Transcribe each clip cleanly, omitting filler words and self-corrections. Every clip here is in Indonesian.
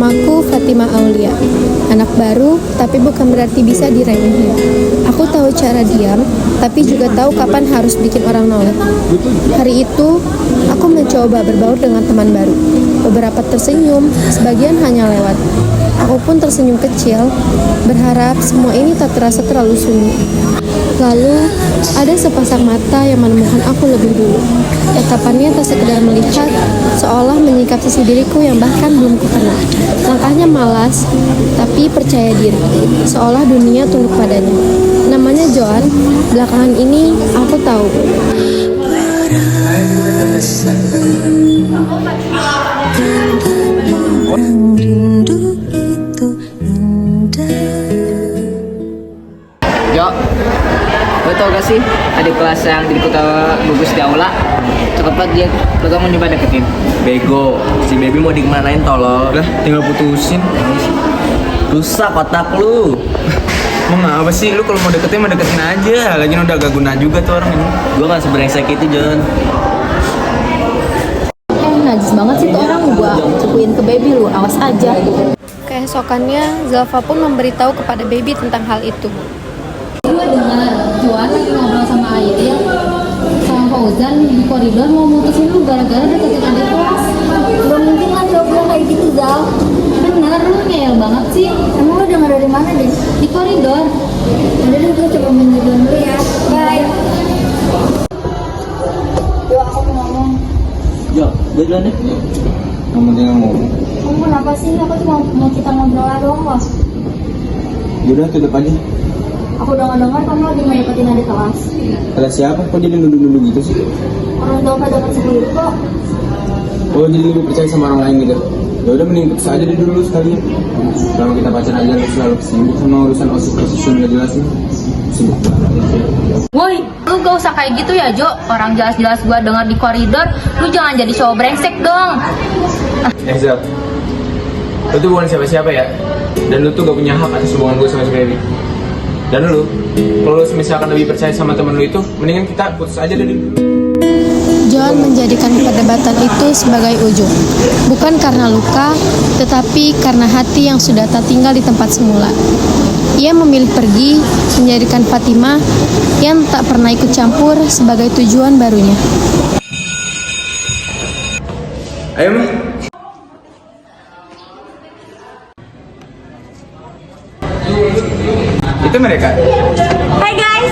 Namaku Fatima Aulia, anak baru tapi bukan berarti bisa diremehin. Aku tahu cara diam, tapi juga tahu kapan harus bikin orang noleh. Hari itu, aku mencoba berbaur dengan teman baru. Beberapa tersenyum, sebagian hanya lewat. Aku pun tersenyum kecil, berharap semua ini tak terasa terlalu sunyi. Lalu, ada sepasang mata yang menemukan aku lebih dulu. Tatapannya tak sekedar melihat, seolah menyingkap sisi diriku yang bahkan belum kukenal. Langkahnya malas, tapi percaya diri, seolah dunia tunduk padanya. Namanya Joan, belakangan ini aku tahu. Jo, lo tau gak sih adik kelas yang jadi ketawa gugus di aula? Cepet banget dia, lo kamu nyoba deketin. Bego, si baby mau dikemanain tolong? Udah, tinggal putusin. Rusak otak lu. Mau ngapa sih? Lu kalau mau deketin mah deketin aja. Lagian udah gak guna juga tuh orang ini. Gua gak sebrengsek itu, John. Najis banget sih tuh orang, gua cepuin ke baby lu, awas aja. Keesokannya, Zalfa pun memberitahu kepada Baby tentang hal itu. Gue dengar Joan lagi ngobrol sama Ayah sama Fauzan di koridor mau mutusin lu gara-gara deketin adik kelas. Gak mungkin lah cowok bilang kayak gitu, Zal. Bener, lu ngeyel banget sih. Emang lo denger dari mana deh? Di koridor. Udah deh, gue coba menjadikan dulu ya. Bye. Yo, aku mau ngomong. Jo, gue duluan deh. Kamu tinggal ngomong. Kamu kenapa sih? Aku cuma mau kita ngobrol aja doang, Bos. Yaudah, tutup aja. Aku udah ngedengar kamu lagi ngedeketin adik kelas. Ada siapa? Kok jadi nuduh-nuduh gitu sih? Orang tua pada deket sendiri kok. Oh, jadi lebih percaya sama orang lain gitu? Ya udah, mending putus aja deh dulu sekalian. Kalau kita pacaran aja, lu selalu kesibuk sama urusan osis-osis yang gak jelas nih. Sibuk banget. Woi, lu gak usah kayak gitu ya Jo. Orang jelas-jelas gua dengar di koridor, lu jangan jadi cowok brengsek dong. Zal, lu tuh bukan siapa-siapa ya. Dan lu tuh gak punya hak atas hubungan gue sama si baby. Dan lu, kalau lu misalkan lebih percaya sama temen lu itu, mendingan kita putus aja deh dulu. Joan menjadikan perdebatan itu sebagai ujung, bukan karena luka, tetapi karena hati yang sudah tak tinggal di tempat semula. Ia memilih pergi, menjadikan Fatima yang tak pernah ikut campur sebagai tujuan barunya. Ayo, Mah. Itu mereka. Hai guys.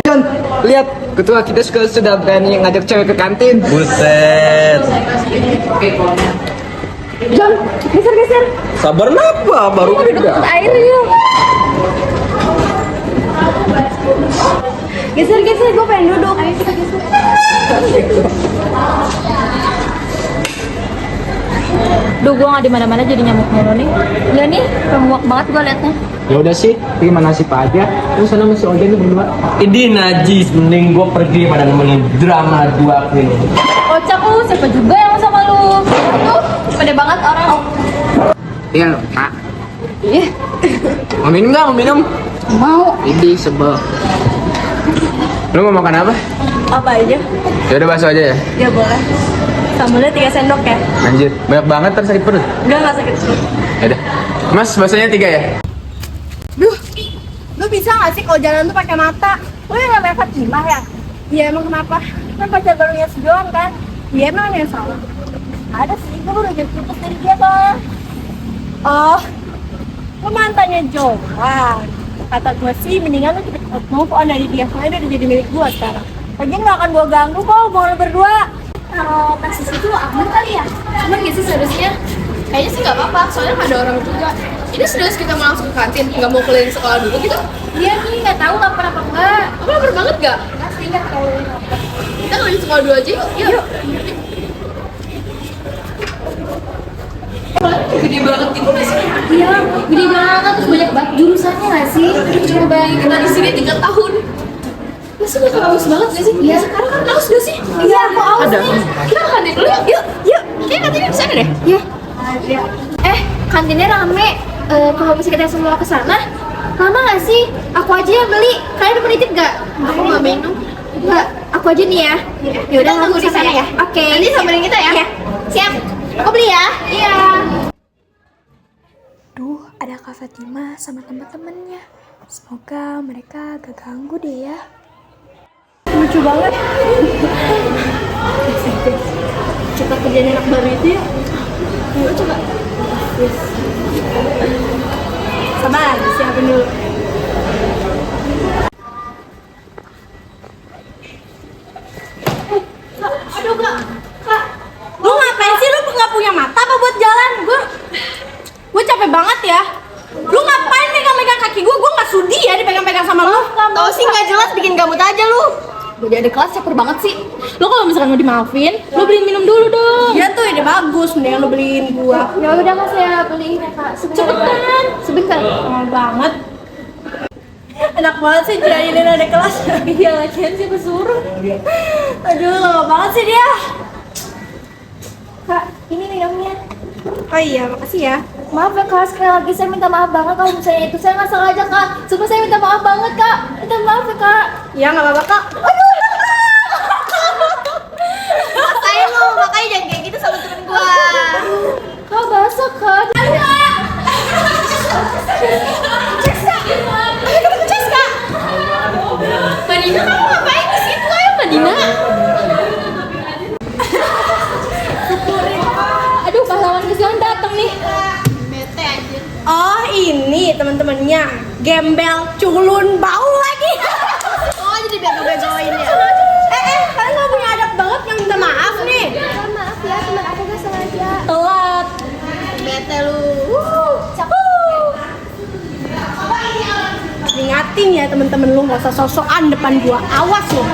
John, lihat, ketua kita sudah berani ngajak cewek ke kantin. Buset. John, geser. Sabar apa? Baru juga. Air yuk. Geser, gue pengen duduk. Ayo kita geser. Duh, gua gak di mana-mana jadi nyamuk mulu nih. Iya nih, pemuak banget gua liatnya. Ya udah sih, terima nasib aja. Terus sana masih Ojan nih berdua. Ini najis, mending gue pergi pada nemenin drama dua ini. Kocak lu, siapa juga yang sama lu? Tuh, pede banget orang. Iya, Kak. Mau minum nggak? Mau minum? Mau. Ini sebel. Lu mau makan apa? Apa aja? Ya udah, bakso aja ya. Ya boleh. Sambelnya 3 sendok ya? Anjir, banyak banget ntar sakit perut. Udah gak sakit sih. Ya udah. Mas, baksonya 3 ya? Duh, lu bisa gak sih kalau jalan tuh pakai mata? Lu yang namanya Fatimah ya? Iya emang kenapa? Kan pacar barunya si Joan kan? Iya emang yang salah. Ada sih, gue udah jadi putus dari dia soalnya. Oh, lu mantannya Joan. Kata gue sih, mendingan lu cepet move on dari dia. Soalnya dia udah jadi milik gue sekarang. Lagian gak akan gue ganggu kok, mau lu berdua. Kalau kasus itu aman kali ya? Cuman gitu seharusnya kayaknya sih nggak apa-apa, soalnya nggak ada orang juga. Ini serius kita mau langsung ke kantin, nggak mau keliling sekolah dulu gitu? Iya nih, gak tahu lapar apa enggak. Apa lapar banget nggak? Pasti gak tahu. Kita keliling sekolah dulu aja yuk. Yuk. Gede banget gitu nggak sih? Iya, gede banget, terus banyak banget jurusannya gak sih? Coba bayangin kita di sini 3 tahun. Masih bakal haus banget gak sih? Iya. Sekarang kan haus gak sih? Iya, aku aus Ada. nih. Kita ke kantin dulu yuk. Yuk. Kayaknya kantinnya di sana deh. Iya. Kantinnya rame. Kalau bisa kita semua ke sana, lama gak sih? Aku aja yang beli. Kalian mau nitip gak? Aku nggak minum. Enggak, aku aja nih ya. Ya udah, Kita tunggu di sana ya. Oke. Nanti samperin kita ya. Iya. Siap. Aku beli ya. Iya. Kak Fatima sama teman-temannya. Semoga mereka gak ganggu deh ya. Lucu banget. Kita kerjain anak baru itu ya. Yuk coba. Yes. Sabar, siapin dulu. Aduh kak, lu ngapain sih? Lu nggak punya mata apa buat jalan? Gue capek banget ya. Lu ngapain megang-megang kaki gue? Gue nggak sudi ya dipegang-pegang sama lu. Tau sih nggak jelas bikin gabut aja lu. Gue jadi kelas caper banget sih. Lu kalau misalkan mau dimaafin, lu beliin minum dulu dong. Iya tuh ide bagus, mendingan lu beliin gua. Ya udah Kak, saya beliin ya Kak. Cepetan. Sebentar. Lama banget. Enak banget sih jahilin ada kelas. Iya, lagian sih kesuruh. Aduh, lama banget sih dia. Kak, ini minumnya. Oh iya, makasih ya. Maaf ya Kak, sekali lagi saya minta maaf banget kalau misalnya itu saya nggak sengaja Kak. Sumpah saya minta maaf banget Kak. Minta maaf ya Kak. Ya nggak apa-apa kak. Makanya lu, makanya jangan kayak gitu sama temen gua. Kak basah Kak. Madina, kamu ngapain di situ? Ayo Madina. Aduh, pahlawan kesulitan datang nih. Bete aja. Oh ini teman-temannya gembel culun bau lagi. Oh jadi bego-begoin ya. Kalian nggak punya adab banget yang minta maaf nih. Maaf ya, teman aku nggak sengaja. Telat. Bete lu. Ingatin ya temen-temen lu nggak usah sosokan depan gua. Awas lu.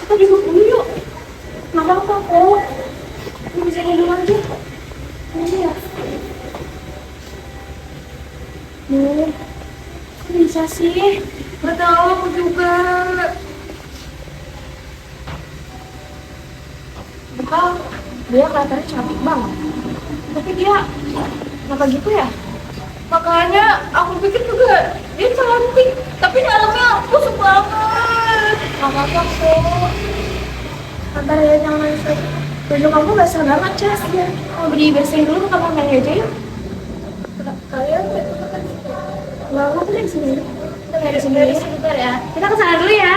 Kita duduk dulu yuk. Nggak apa-apa kok. Lu bisa duduk aja. Ini ya. Kok bisa sih? Gak tahu aku juga. Bekal, dia kelihatannya cantik banget. Tapi dia kenapa gitu ya? Makanya aku pikir juga dia cantik, tapi dalamnya busuk banget. Gak apa-apa kok. Sabar ya, jangan nangis lagi. Baju kamu basah banget, Cas. Ya, mau dibersihin dulu ke kamar mandi aja yuk. Kalian nggak apa-apa deh sini. Kita nggak di sini sebentar ya. Kita ke sana dulu ya.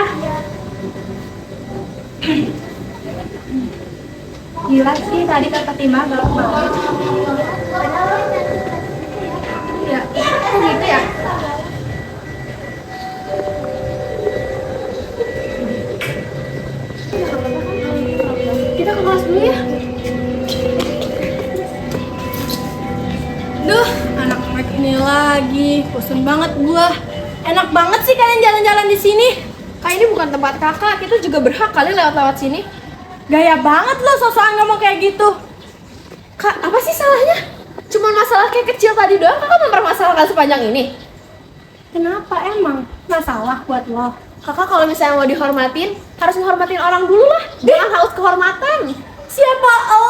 Gila sih tadi Kak Fatima galak banget. Ya, kok gitu ya? Kita ke kelas dulu ya. Duh, anak-anak ini lagi. Bosan banget gua. Enak banget sih kalian jalan-jalan di sini. Kak ini bukan tempat kakak, kita juga berhak kali lewat-lewat sini. Gaya banget lo sosokan ngomong kayak gitu. Kak, apa sih salahnya? Cuman masalah kayak kecil tadi doang, kakak mempermasalahkan sepanjang ini. Kenapa emang? Masalah buat lo? Kakak kalau misalnya mau dihormatin, harus menghormatin orang dulu lah. Jangan haus kehormatan. Siapa mau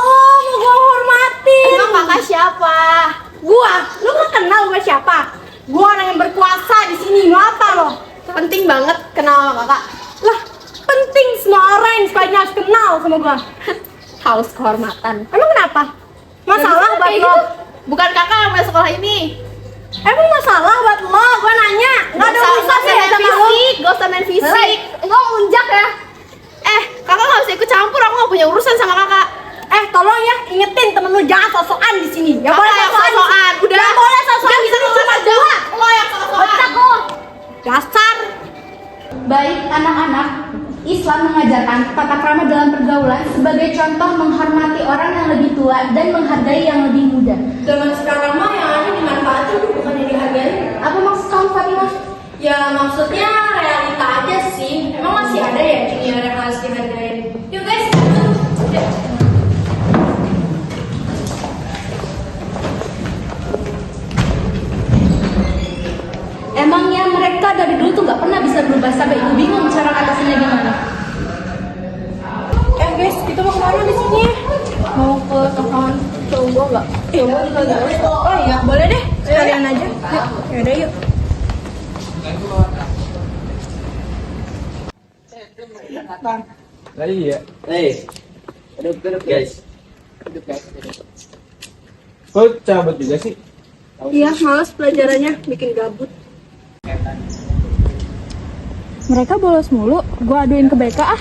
gua hormatin? Emang kakak siapa? Gua? Lu gak kenal gua siapa? Gua orang yang berkuasa di sini. Mau apa lo? Penting banget kenal sama kakak. Lah, penting semua orang yang sukanya harus kenal sama gua. Haus kehormatan. Emang kenapa? Masalah buat Kayak lo? gitu. Bukan kakak yang masuk sekolah ini. Emang masalah buat lo? Gua nanya. Gak ada urusan ya main sama lo. fisik, gak usah main fisik. Lo unjak ya? Kakak gak usah ikut campur, aku gak punya urusan sama kakak. Tolong ya, ingetin temen lu jangan sosokan di sini. Ya Kakak boleh yang sosokan. sosokan. Udah. Gak boleh sosokan Udah di bisa sini keluar cuma aja. gua. Lo yang sosokan. Kocak lo. Dasar. Baik anak-anak, Islam mengajarkan tata krama dalam pergaulan sebagai contoh menghormati orang yang lebih tua dan menghargai yang lebih muda. Zaman sekarang mah yang ada dimanfaatin bukannya dihargai. Apa maksud kamu, Fatimah? Ya maksudnya realita aja sih. Emang masih ada ya junior yang harus dihargain. Yuk guys. Emangnya mereka dari dulu tuh nggak pernah bisa berubah sampai ibu bingung cara ngatasinnya gimana? Guys, kita mau kemana di sini? Mau ke tokoan cowok gua nggak? Cowok juga nggak? Oh iya, boleh deh. Sekalian aja. Yuk, yaudah yuk. Lah iya. Duduk guys. Duduk guys. Kok cabut juga sih? Iya, males pelajarannya, bikin gabut. Mereka bolos mulu, gua aduin ke BK ah.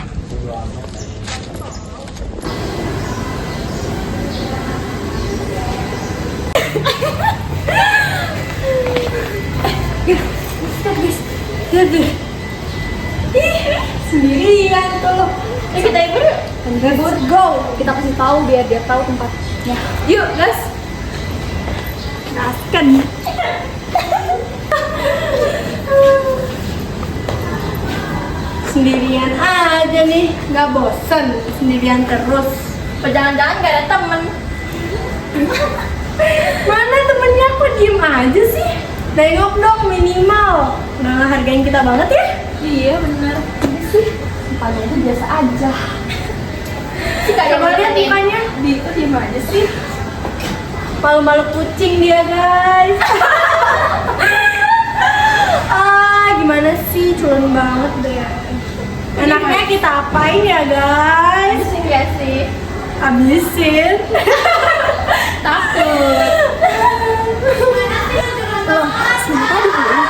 Sendirian tuh. Kita ikut yuk. Enggak, go. Kita kasih tahu biar dia tahu tempatnya. Yuk, guys. Gaskan. Sendirian aja nih, nggak bosen sendirian terus. Jangan-jangan gak ada temen. Mana temennya, kok diem aja sih? Nengok dong minimal. Udah ngehargain kita banget ya? Iya bener. Ini sih mukanya itu biasa aja. Coba lihat mukanya. Diem aja sih. Malu-malu kucing dia guys. Gimana sih, culun banget deh. Enaknya kita apain ya guys? Habisin gak sih? Habisin. Takut. Loh, sebentar di sini.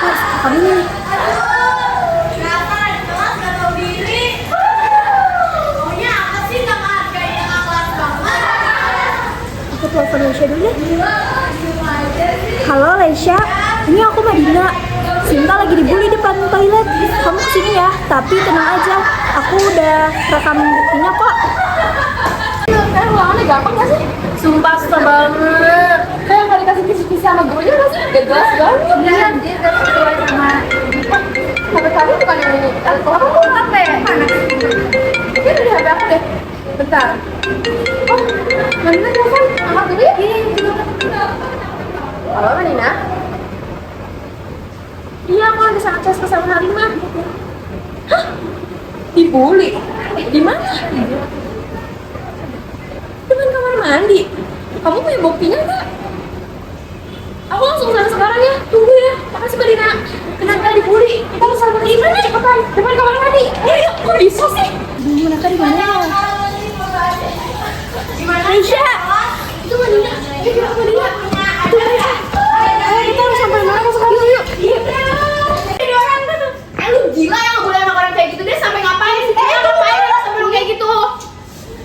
Mas, kamu nih. Kenapa ada kelas gak tau diri? Maunya apa sih sama harganya yang kelas banget? Aku telepon Lesya dulu ya. Halo Lesya, ini aku Madina. Sinta lagi dibully depan toilet. Kamu kesini ya, tapi tenang aja, aku udah rekam buktinya kok. Ruangannya gampang gak sih? Sumpah susah banget. Kayak gak dikasih kisi-kisi sama gurunya gak sih? Gak jelas banget. Iya, dia gak sesuai sama HP kamu bukan yang ini. Kalau kamu HP mana? Mungkin di HP aku deh. Bentar. Oh, Manina telepon. Angkat dulu ya? Halo Manina. Iya, aku lagi sangat CS sama Halimah. Hah? Dibully? Di mana? Depan kamar mandi. Kamu punya buktinya nggak? Aku langsung sana sekarang ya. Tunggu ya. Makasih Mbak Dina. Kenapa dibully? Kita harus sama di mana? Cepetan. Depan kamar mandi. Ayo, kok bisa sih? Mereka di mana? Di mana? Aisyah. Itu Mbak Dina. Itu Mbak Dina. Itu Aisyah. Ayo kita harus sampai mana sekarang? Yuk. Iya. Ini orang tuh. Lu gila yang boleh sama orang kayak gitu, dia sampai ngapain sih? Ngapain lu sampai lu kayak gitu?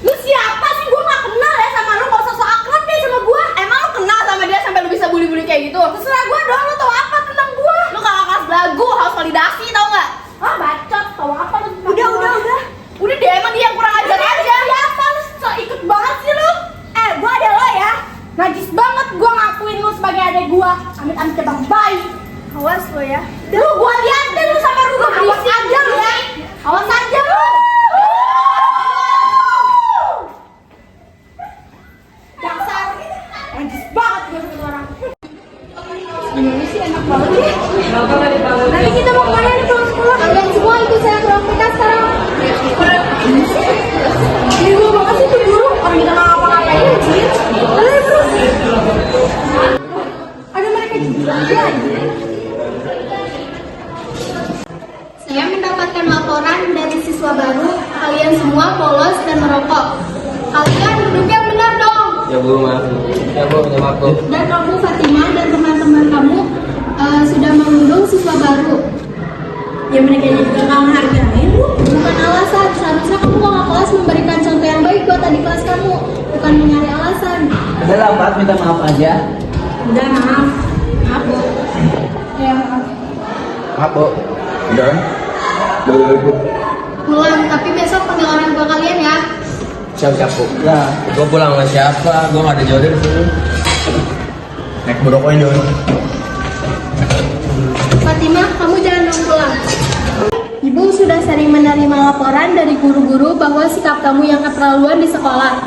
Lu siapa sih? Gua gak kenal ya sama lu, gak usah so akrab deh sama gua. Emang lu kenal sama dia sampai lu bisa bully-bully kayak gitu? Terserah gua dong, lu tau apa tentang gua? Lu kakak kelas belagu, harus validasi tau gak? Ah bacot, tau apa lu? Udah deh, emang dia yang kurang ajar aja. Siapa lu? So ikut banget sih lu. Gua ada lo ya. Najis banget gua ngakuin lu sebagai adek gua. Amit-amit tebang baik. Awas lo ya. Lu gua liatin lu sama Ruga. Awas aja lu ya. Awas aja lu. Dasar najis banget gua sama orang. Ini sih enak banget ya. Nanti kita mau kemana nih pulang sekolah? Kalian semua ikut saya ke ruang PK sekarang. Ini gua banget sih tuh guru. Orang kita nggak ngapa-ngapain anjir. Ada mereka juga aja. Saya mendapatkan laporan dari siswa baru, kalian semua bolos dan merokok. Kalian duduk yang benar dong. Ya Bu, maaf. Ya Bu, minta maaf Bu. Dan kamu Fatimah dan teman-teman kamu sudah mengundung siswa baru. Ya mereka juga nggak menghargain lu. Bukan alasan, seharusnya kamu kakak kelas memberikan contoh yang baik buat adik kelas kamu, bukan mencari alasan. Udah lah Pak, minta maaf aja. Udah maaf. Maaf Bu. Ya maaf. Maaf Bu. Udah. Pulang, tapi besok panggil orang tua kalian ya. Siap Bu. Nah, gua pulang sama siapa? Gua nggak ada jodoh di sini. Naik buruknya dong. Fatimah, kamu jangan dong pulang. Ibu sudah sering menerima laporan dari guru-guru bahwa sikap kamu yang keterlaluan di sekolah.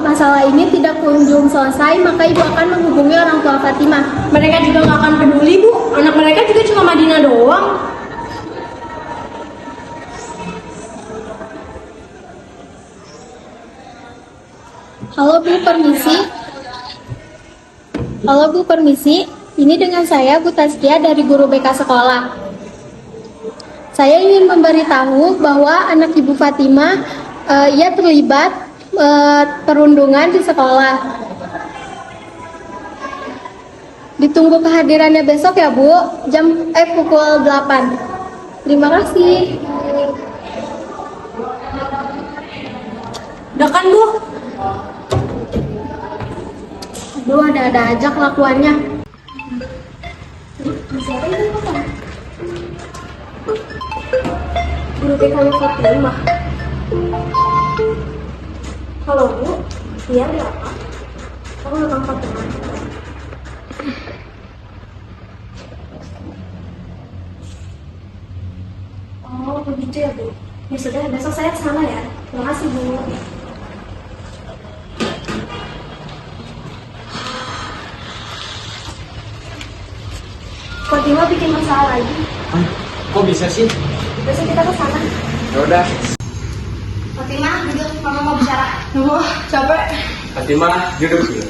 Masalah ini tidak kunjung selesai, maka ibu akan menghubungi orang tua Fatimah. Mereka juga nggak akan peduli Bu. Anak mereka juga cuma Madinah doang. Halo Bu, permisi. Halo Bu, permisi. Ini dengan saya Bu Taskia dari guru BK sekolah. Saya ingin memberitahu bahwa anak Ibu Fatimah ia terlibat perundungan di sekolah. Ditunggu kehadirannya besok ya Bu, pukul 8. Terima kasih. Udah kan Bu? Aduh, ada aja kelakuannya. Guru BK-nya Fatimah. Halo Bu, iya ada apa? Aku datang Fatimah. Oh begitu ya Bu. Ya sudah, besok saya ke sana ya. Terima kasih Bu. Fatimah bikin masalah lagi. Kok bisa sih? Besok kita ke sana. Ya udah. Fatimah, duduk. Mama mau bicara. Wah, capek. Fatimah, duduk dulu.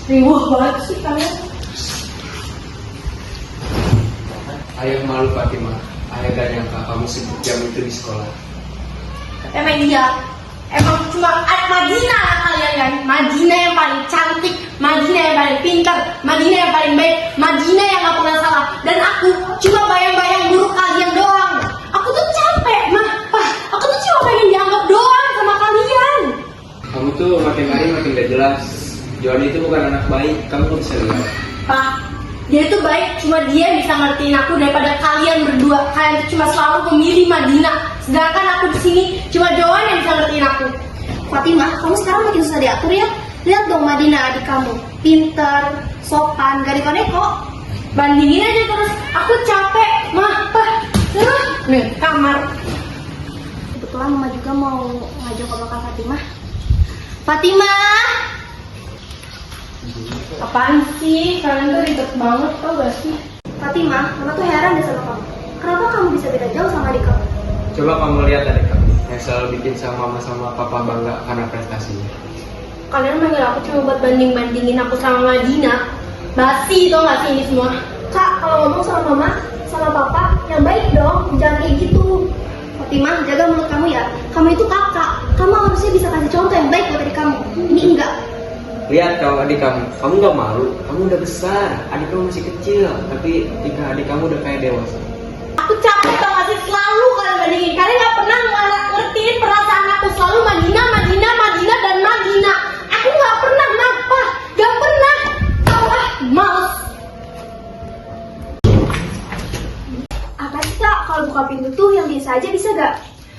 Riwah banget sih kalian. Ayah malu Fatimah. Ayah gak nyangka kamu sibuk jam itu di sekolah. Emang iya. Emang cuma Madinah lah kalian kan. Madinah yang paling cantik, Madinah yang paling pintar, Madinah yang paling baik, Madinah yang gak pernah salah. Dan aku cuma bayang-bayang buruk kalian doang. Aku tuh capek, Pak. Aku tuh cuma pengen dianggap doang sama kalian. Kamu tuh makin hari makin gak jelas. Johan itu bukan anak baik, kamu kok bisa lihat. Pak, dia itu baik, cuma dia bisa ngertiin aku daripada kalian berdua. Kalian tuh cuma selalu memilih Madinah, sedangkan aku di sini cuma Johan yang bisa ngertiin aku. Fatimah, kamu sekarang makin susah diatur ya. Lihat dong Madinah adik kamu. Pinter, sopan, gak neko-neko. Bandingin aja terus, aku capek, Pak. Nih, kamar. Kebetulan Mama juga mau ngajak ke Kak Fatimah. Fatimah! Apaan sih? Kalian tuh ribet banget, tau gak sih? Fatimah, Mama tuh heran deh sama kamu. Kenapa kamu bisa beda jauh sama adik kamu? Coba kamu lihat adik kamu yang selalu bikin sama mama sama papa bangga karena prestasinya. Kalian manggil aku cuma buat banding-bandingin aku sama Madinah. Basi tau gak sih ini semua? Kak, kalau ngomong sama Mama, sama Papa, yang baik dong, jangan kayak gitu. Fatimah, jaga mulut kamu ya. Kamu itu kakak, kamu harusnya bisa kasih contoh yang baik buat adik kamu. Ini enggak. Lihat kau adik kamu gak malu, kamu udah besar, adik kamu masih kecil, tapi jika adik kamu udah kayak dewasa. Aku capek tau gak sih, selalu kalian bandingin. Kalian gak pernah ngertiin perasaan aku. Selalu Madinah, Madinah, Madinah, dan Madinah. Aku gak pernah napa, gak pernah. Tau males. Apa sih Kak, kalau buka pintu tuh yang biasa aja bisa gak?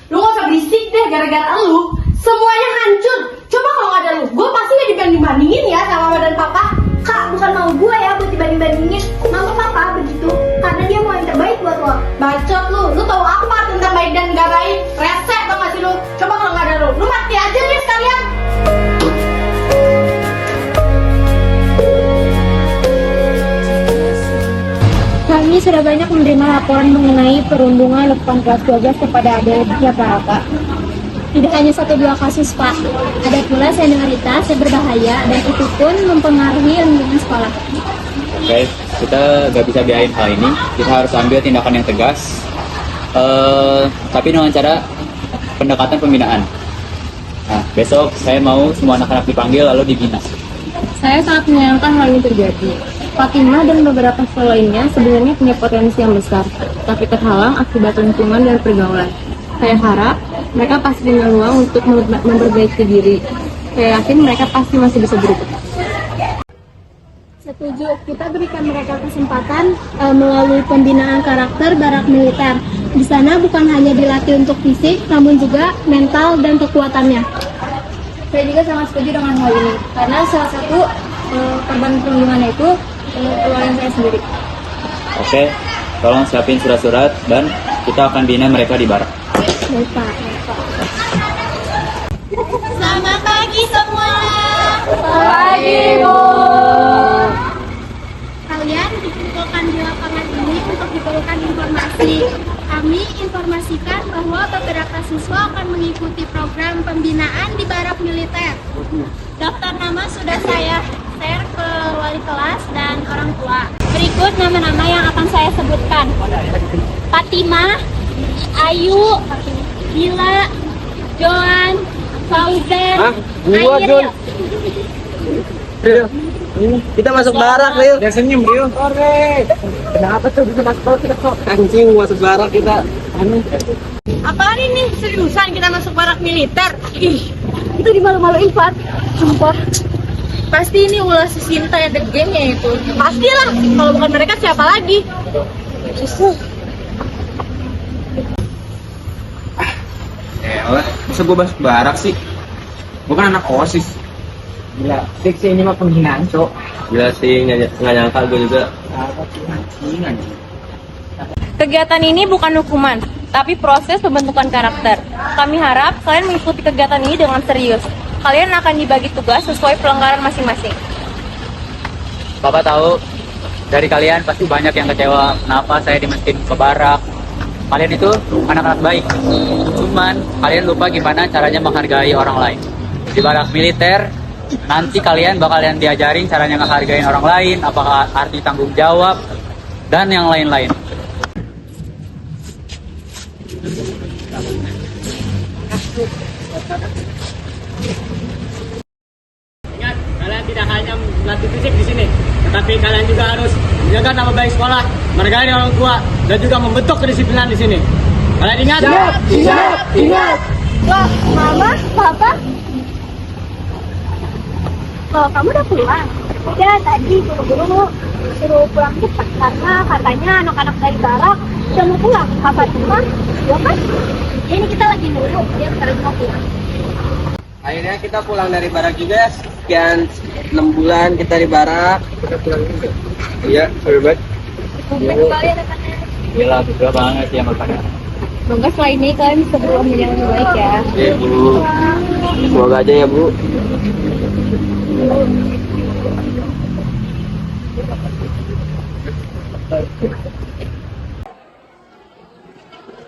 Lu gak usah berisik deh, gara-gara lu semuanya hancur. Coba kalau gak ada lu, gue pasti gak dibanding-bandingin ya sama mama dan papa. Kak, bukan mau gue ya buat dibanding-bandingin. Mau Papa begitu, karena dia mau yang terbaik buat lo. Bacot lu tau apa tentang baik dan gak baik? Rese tau gak sih lu? Coba kalau gak ada lu mati aja deh sekalian. Kami sudah banyak menerima laporan mengenai perundungan depan kelas 12 kepada adiknya Pak Raka. Tidak hanya 1-2 kasus Pak, ada pula senioritas yang berbahaya dan itu pun mempengaruhi lingkungan sekolah. Oke, kita gak bisa biarin hal ini, kita harus ambil tindakan yang tegas, tapi dengan cara pendekatan pembinaan. Nah, besok saya mau semua anak-anak dipanggil lalu dibina. Saya sangat menyayangkan hal ini terjadi. Fatimah dan beberapa sekolah lainnya sebenarnya punya potensi yang besar, tapi terhalang akibat lingkungan dan pergaulan. Saya harap mereka pasti punya ruang untuk memperbaiki diri. Saya yakin mereka pasti masih bisa berubah. Setuju, kita berikan mereka kesempatan melalui pembinaan karakter barak militer. Di sana bukan hanya dilatih untuk fisik, namun juga mental dan kekuatannya. Saya juga sangat setuju dengan hal ini, karena salah satu korban perundungan itu keluarga saya sendiri. Oke, tolong siapin surat-surat dan kita akan bina mereka di barak. Baik Pak. Selamat pagi semua. Pagi Bu. Kalian dikumpulkan di lapangan ini untuk diperlukan informasi. Kami informasikan bahwa beberapa siswa akan mengikuti program pembinaan di barak militer. Daftar nama sudah saya share ke wali kelas dan orang tua. Berikut nama-nama yang akan saya sebutkan. Fatimah, Ayu, Gila, Johan, Fauzan, Airil. Rio, kita masuk barak, Rio. Dia senyum, Rio. Kenapa tuh bisa masuk barak kita kok? Anjing masuk barak kita. Apaan ini? Seriusan kita masuk barak militer? Ih, itu dimalu-maluin, Fat. Sumpah. Pasti ini ulah si Sinta ya, The Game-nya itu. Pastilah, kalau bukan mereka siapa lagi? Masa gue masuk barak sih? Gue kan anak OSIS. Gila, fiksi ini mah penghinaan, Cok. Gila sih, nggak nyangka gue juga. Kegiatan ini bukan hukuman, tapi proses pembentukan karakter. Kami harap kalian mengikuti kegiatan ini dengan serius. Kalian akan dibagi tugas sesuai pelanggaran masing-masing. Bapak tahu, dari kalian pasti banyak yang kecewa kenapa saya dimasukin ke barak. Kalian itu anak-anak baik. Cuman kalian lupa gimana caranya menghargai orang lain. Di barak militer, nanti kalian bakalan diajarin caranya menghargai orang lain, apakah arti tanggung jawab, dan yang lain-lain. Ingat, kalian tidak hanya melatih fisik di sini, tetapi kalian juga harus menjaga nama baik sekolah, menghargai orang tua, dan juga membentuk kedisiplinan di sini. Kalian ingat? Ingat! Wah, Mama, Papa? Loh, kamu udah pulang? Ya, tadi guru-guru suruh pulang cepat karena katanya anak-anak dari barak udah mau pulang. Kapan pulang? Ya kan? Ini kita lagi nunggu, dia sekarang mau pulang. Akhirnya kita pulang dari barak juga. Sekian 6 bulan kita di barak. Kita pulang juga. Iya, seru banget. Sampai kembali anak-anak. Gila, betul banget ya makanya. Semoga setelah ini kalian bisa berubah menjadi yang lebih baik ya. Iya, Bu. Semoga aja ya, Bu.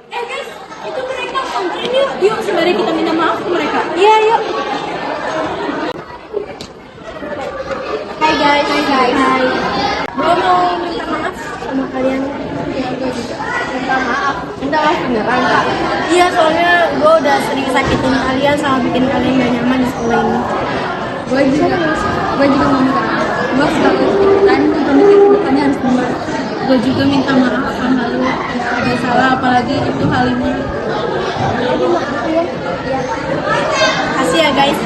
Guys, itu mereka komplain yuk. Yuk, sembari kita minta maaf ke mereka. Iya, yuk. Hai guys. Gue mau minta maaf sama kalian. Minta maaf beneran, Kak. Iya, soalnya gue udah sering sakitin kalian sama bikin kalian gak nyaman di sekolah ini. Gue juga mau minta maaf. Gue selalu ikutan, tapi kedepannya harus benar. Gue juga minta maaf sama lu. Ada salah, apalagi itu Halimah. Kasih ya guys.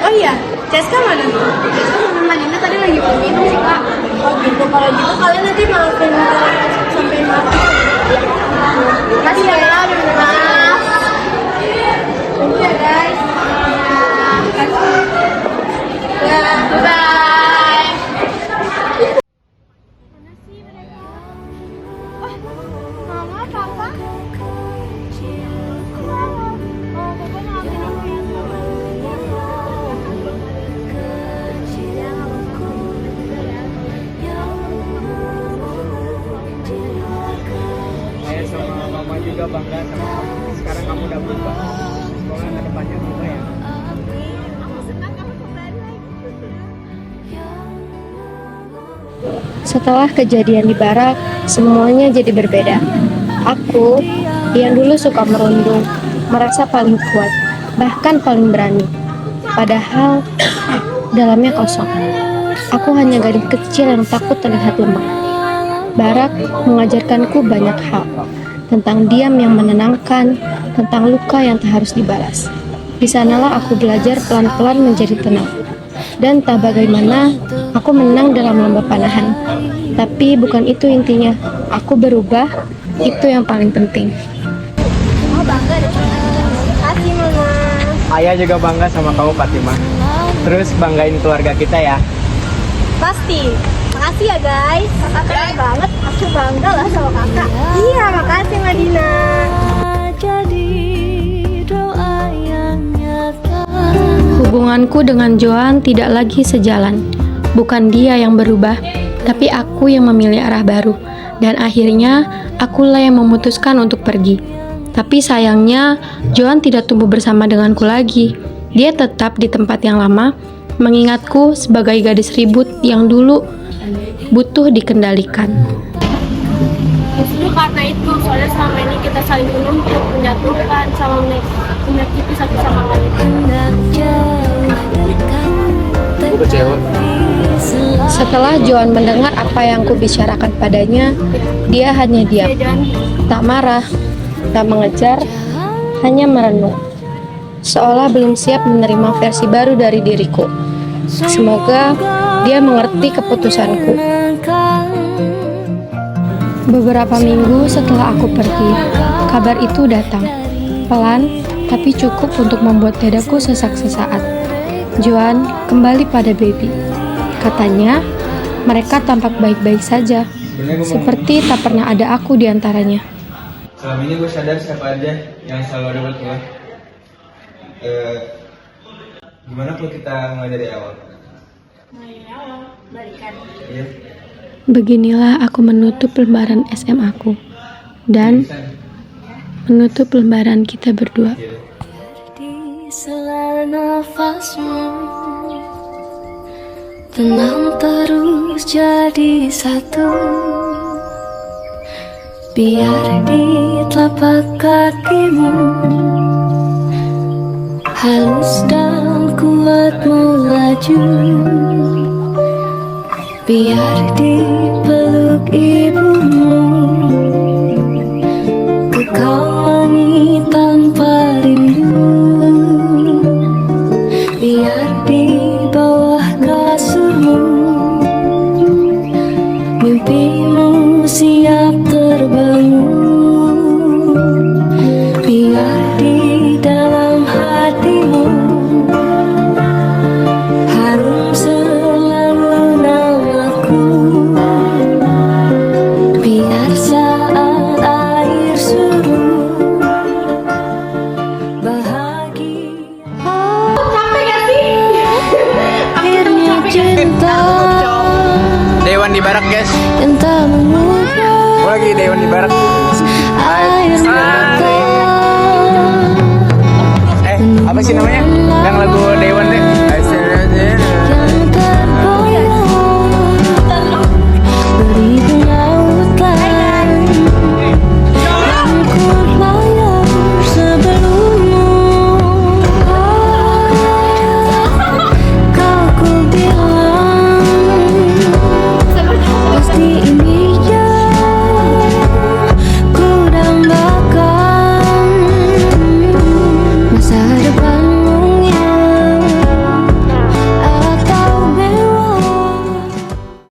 Oh iya, Ceska mana? Ceska sama Madina tadi lagi minum sih, Kak. Oh gitu, kalau gitu kalian nanti maafin sampai mati. Kasih ya, minta maaf. Thank you ya guys. Kasih. Ya, bye. Mama, Papa? Saya sama mama juga bangga sama kamu. Sekarang kamu udah berubah. Semoga ke depannya berubah ya. Setelah kejadian di barak, semuanya jadi berbeda. Aku, yang dulu suka merundung, merasa paling kuat, bahkan paling berani. Padahal, dalamnya kosong. Aku hanya gadis kecil yang takut terlihat lemah. Barak mengajarkanku banyak hal, tentang diam yang menenangkan, tentang luka yang tak harus dibalas. Di sanalah aku belajar pelan-pelan menjadi tenang. Dan tak bagaimana, aku menang dalam lomba panahan. Tapi bukan itu intinya. Aku berubah, itu yang paling penting. Oh bangga deh. Kasih Mama. Ayah juga bangga sama kamu, Fatimah. Terus banggain keluarga kita ya. Pasti. Makasih ya guys. Kakak keren banget. Aku bangga lah sama kakak. Iya, makasih Madina. Hubunganku dengan Johan tidak lagi sejalan. Bukan dia yang berubah, tapi aku yang memilih arah baru. Dan akhirnya, akulah yang memutuskan untuk pergi. Tapi sayangnya, Johan tidak tumbuh bersama denganku lagi. Dia tetap di tempat yang lama, mengingatku sebagai gadis ribut yang dulu butuh dikendalikan. Justru karena itu, soalnya selama ini kita saling menuntut, menjatuhkan, sama menyakiti satu sama lain. Gue kecewa. Setelah Joan mendengar apa yang kubicarakan padanya, dia hanya diam. Tak marah, tak mengejar, hanya merenung. Seolah belum siap menerima versi baru dari diriku. Semoga dia mengerti keputusanku. Beberapa minggu setelah aku pergi, kabar itu datang. Pelan, tapi cukup untuk membuat dadaku sesak sesaat. Joan kembali pada baby. Katanya, mereka tampak baik-baik saja, seperti tak pernah ada aku di antaranya. Selama ini gue sadar siapa aja yang selalu ada buat gue. Gimana kalau kita mulai dari awal? Iya. Beginilah aku menutup lembaran SMA aku dan menutup lembaran kita berdua. Di sela nafasmu, tenang terus jadi satu. Biar di telapak kakimu halus dan kuat melaju. Biar di peluk ibumu kekal wangi tanpa rindu. Biar di bawah kasurmu mimpimu siap terbangun. Biar di dalam hatimu harum selalu namaku. Biar saat air surut bahagia. Capek gak sih? Akhirnya cinta Dewan di barak guys. yang tak mengubah. Gue lagi Dewan di barak.